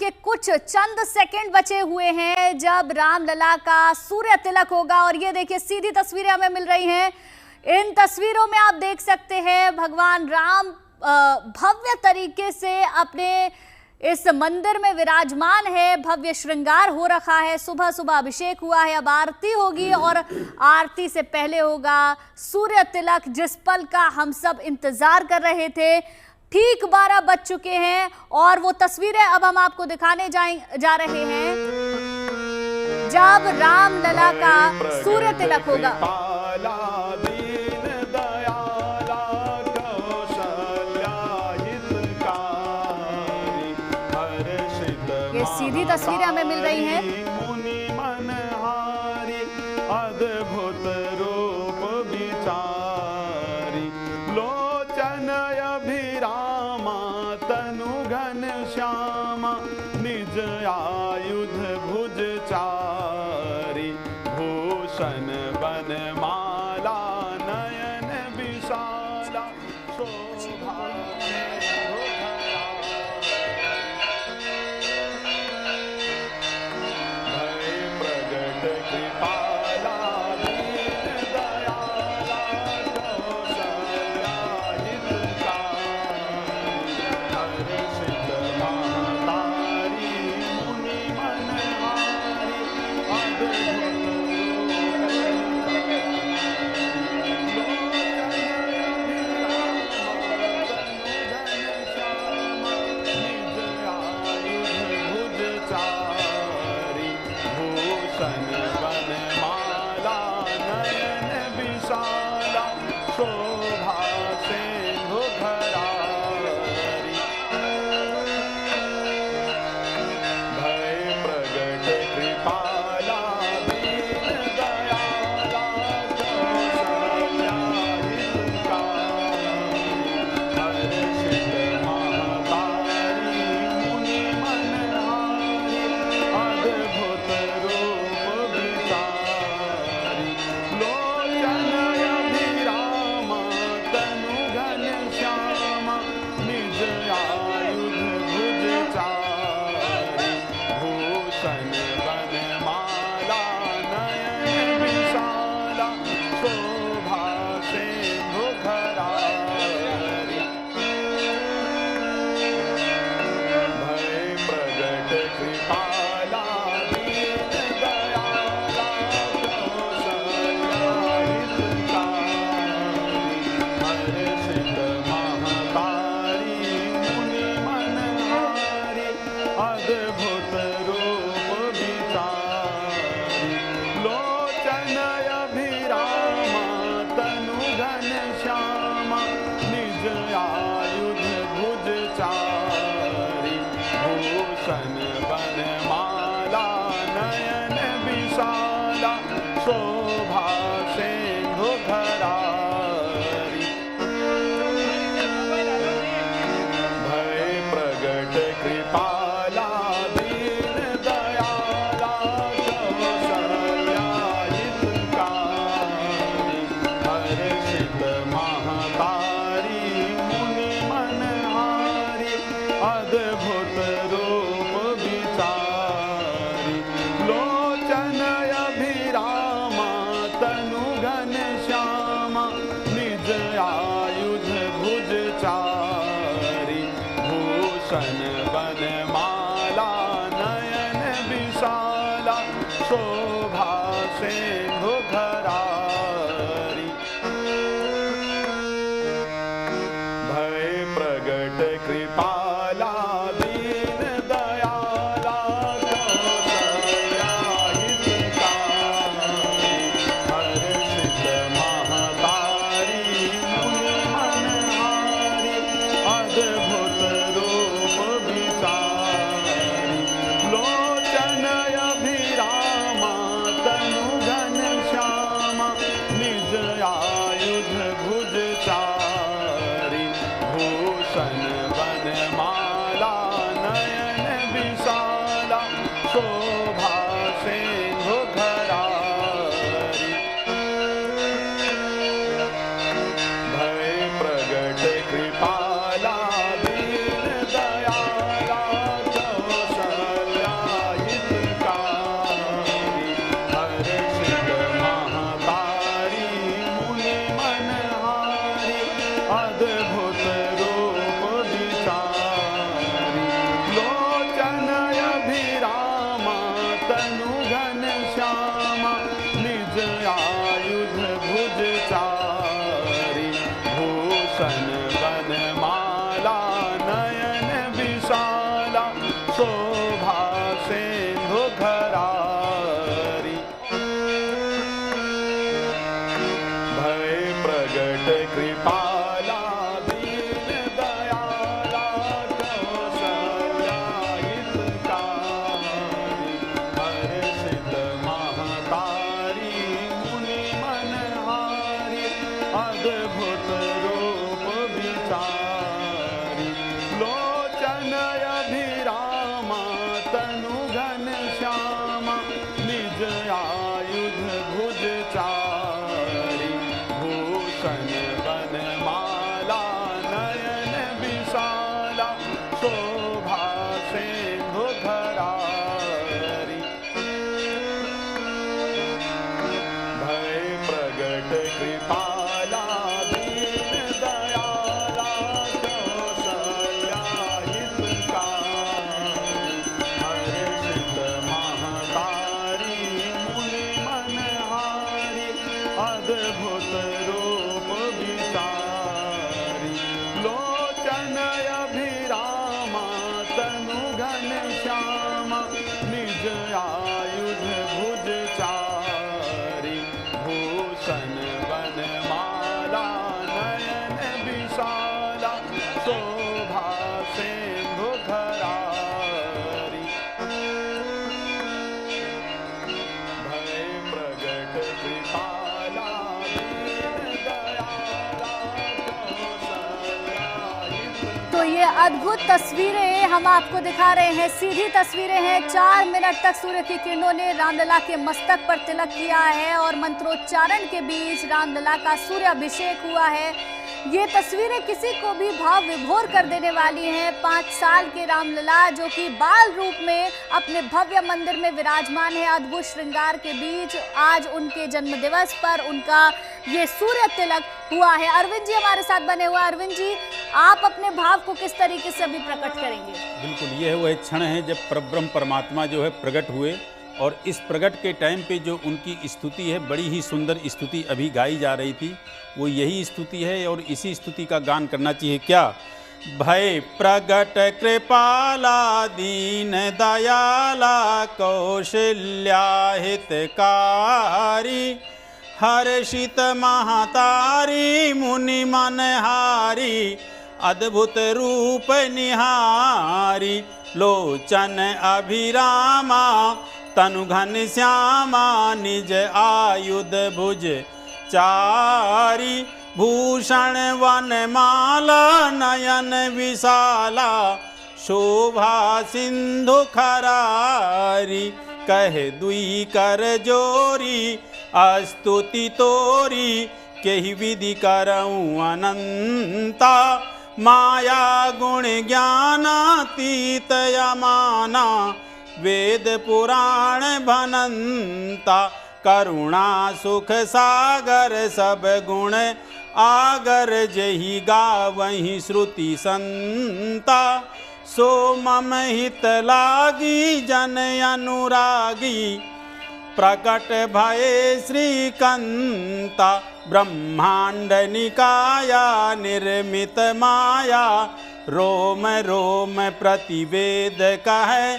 के कुछ चंद सेकंड बचे हुए हैं जब रामलला का सूर्य तिलक होगा। और ये देखिए सीधी तस्वीरें हमें मिल रही हैं। इन तस्वीरों में आप देख सकते हैं भगवान राम भव्य तरीके से अपने इस मंदिर में विराजमान है। भव्य श्रृंगार हो रखा है। सुबह सुबह अभिषेक हुआ है, अब आरती होगी और आरती से पहले होगा सूर्य तिलक, जिस पल का हम सब इंतजार कर रहे थे। ठीक 12 बज चुके हैं और वो तस्वीरें अब हम आपको दिखाने जा रहे हैं जब रामलला का सूर्य तिलक होगा। ये सीधी तस्वीरें हमें मिल रही हैं। अद्भुत रूप विचारी लोचन अभिरामा तनु घन श्यामा निज आयुध भुज चारी भूषण बनमाला नयन विशाला शोभा कृपाला दीन दयाला कौशल्या शोभा सिंधु खरारी भय प्रगट कृपाला दीन दयाला कौशल्या हितकारी हर्षित महतारी मुनि मनहारी अद्भुत रूप विचारी लोचन अभिरामा तनु घन श्यामा निज आयुध भुज चारी भूषण बनमाला नयन विशाला शोभा सिंधु खरारी भय प्रगट कृपाला दीन दयाला कौशल्या हितकारी हर्षित महतारी मुनि मनहारी अद्भुत रूप विचारी लोचन अभिरामा तनु घन श्यामा निज आयुध भुज चारी भूषण बनमाला नयन विशाला शोभा सिंधु खरारी भय प्रगट कृपाला दीन दयाला कौशल्या हितकारी तो ये अद्भुत तस्वीरें हम आपको दिखा रहे हैं, सीधी तस्वीरें हैं। 4 मिनट तक सूर्य की किरणों ने रामलला के मस्तक पर तिलक किया है और मंत्रोच्चारण के बीच रामलला का सूर्य अभिषेक हुआ है। ये तस्वीरें किसी को भी भाव विभोर कर देने वाली हैं। 5 साल के रामलला जो कि बाल रूप में अपने भव्य मंदिर में विराजमान है, अद्भुत श्रृंगार के बीच आज उनके जन्म दिवस पर उनका ये सूर्य तिलक हुआ है। अरविंद जी हमारे साथ बने हुए। अरविंद जी, आप अपने भाव को किस तरीके से अभी प्रकट करेंगे? बिल्कुल, यह वह क्षण है जब परब्रह्म परमात्मा जो है प्रकट हुए और इस प्रकट के टाइम पे जो उनकी स्तुति है, बड़ी ही सुंदर स्तुति अभी गाई जा रही थी, वो यही स्तुति है और इसी स्तुति का गान करना चाहिए। क्या? भय प्रगट कृपाला दीन दयाला कौशल्या हितकारी हर्षित महतारी मुनि मनहारी अद्भुत रूप निहारी लोचन अभिरामा तनु घन श्यामा निज आयुध भुज चारी भूषण वनमाला नयन विशाला शोभा सिंधु खरारी कह दुई कर जोरी स्तुति तोरी केहि विधि करऊँ अनंता माया गुण ज्ञानातीत यमाना वेद पुराण भनंता करुणा सुख सागर सब गुण आगर जही गावहीं श्रुति संता सो मम हित लागी जन अनुरागी प्रकट भय श्रीकंता ब्रह्मांड निकाया निर्मित माया रोम रोम प्रतिवेद कहे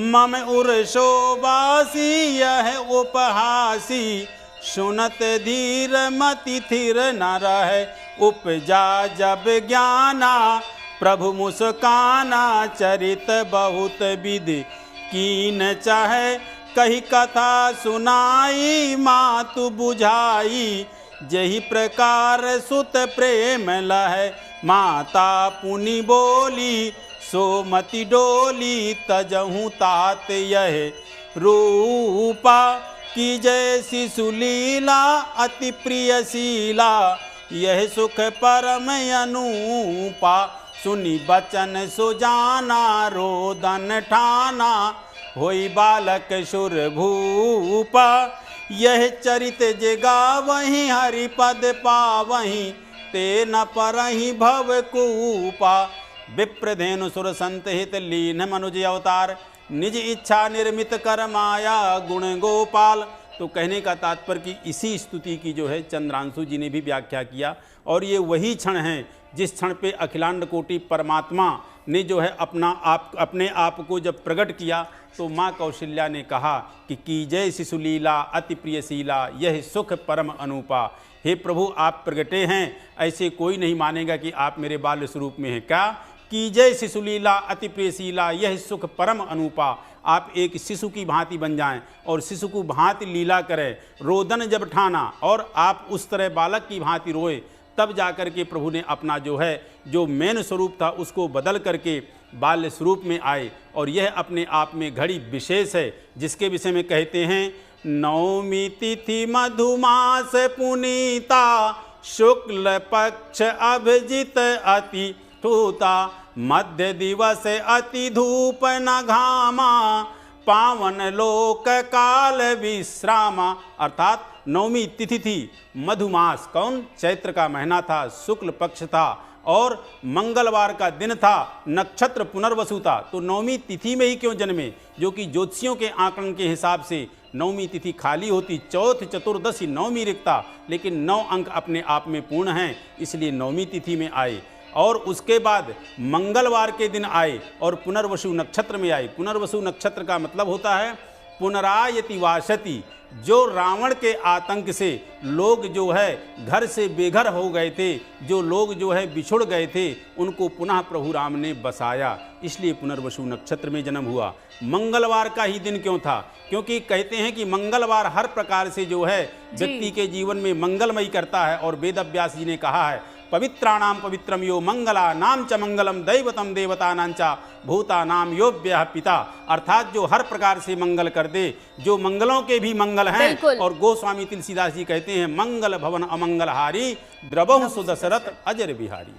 मम उर्शोवासी यह उपहासी सुनत धीर मति थिर न रहे उपजा जब ज्ञाना प्रभु मुस्काना चरित बहुत विधि कीन चाहे कही कथा सुनाई मातु बुझाई जही प्रकार सुत प्रेम लहे माता पुनि बोली सोमति डोली तजहूँ तात यह रूपा की जैसी सुलीला अति प्रियशीला यह सुख परम अनूपा सुनी बचन सुजाना रोदन ठाना होई बालक सुर भूपा यह चरित जगा वहीं हरिपद पावहीं ते न परहीं भव कूपा विप्रधेनु सुर संत हित लीन मनुज अवतार निज इच्छा निर्मित कर माया गुण गोपाल। तो कहने का तात्पर्य कि इसी स्तुति की जो है चंद्रांशु जी ने भी व्याख्या किया और ये वही क्षण है जिस क्षण पे अखिलांड कोटि परमात्मा ने जो है अपने आप को जब प्रकट किया तो माँ कौशल्या ने कहा कि कीजय शिशुलीला अति प्रियशीला यह सुख परम अनूपा। हे प्रभु, आप प्रगटे हैं, ऐसे कोई नहीं मानेगा कि आप मेरे बाल्य स्वरूप में हैं। क्या? कीजय शिशुलीला अति प्रियशीला यह सुख परम अनूपा। आप एक शिशु की भांति बन जाएं और शिशु को भांति लीला करें, रोदन जब ठाना और आप उस तरह बालक की भांति रोए, तब जाकर के प्रभु ने अपना जो मेन स्वरूप था उसको बदल करके बाल्य स्वरूप में आए। और यह अपने आप में घड़ी विशेष है, जिसके विषय में कहते हैं, नवमी तिथि मधुमास पुनीता शुक्ल पक्ष अभिजित अति ठूता मध्य दिवस अति धूप न घामा पावन लोक काल विश्रामा। अर्थात नवमी तिथि थी, मधुमास कौन? चैत्र का महीना था, शुक्ल पक्ष था और मंगलवार का दिन था, नक्षत्र पुनर्वसु था। तो नवमी तिथि में ही क्यों जन्मे? जो कि ज्योतिषियों के आंकड़न के हिसाब से नवमी तिथि खाली होती, चौथ चतुर्दशी नवमी रिक्ता, लेकिन 9 अंक अपने आप में पूर्ण हैं, इसलिए नवमी तिथि में आए। और उसके बाद मंगलवार के दिन आए और पुनर्वसु नक्षत्र में आए। पुनर्वसु नक्षत्र का मतलब होता है पुनरायति वासति। जो रावण के आतंक से लोग जो है घर से बेघर हो गए थे, जो लोग जो है बिछुड़ गए थे, उनको पुनः प्रभु राम ने बसाया, इसलिए पुनर्वसु नक्षत्र में जन्म हुआ। मंगलवार का ही दिन क्यों था? क्योंकि कहते हैं कि मंगलवार हर प्रकार से जो है व्यक्ति के जीवन में मंगलमयी करता है। और वेद व्यास जी ने कहा है, पवित्राणाम पवित्रम यो मंगला नाम च मंगलम दैवतम देवतानां च भूतानाम यो व्यः पिता। अर्थात जो हर प्रकार से मंगल कर दे, जो मंगलों के भी मंगल हैं। और गोस्वामी तुलसीदास जी कहते हैं, मंगल भवन अमंगलहारी द्रवहु सुदशरथ अजर बिहारी।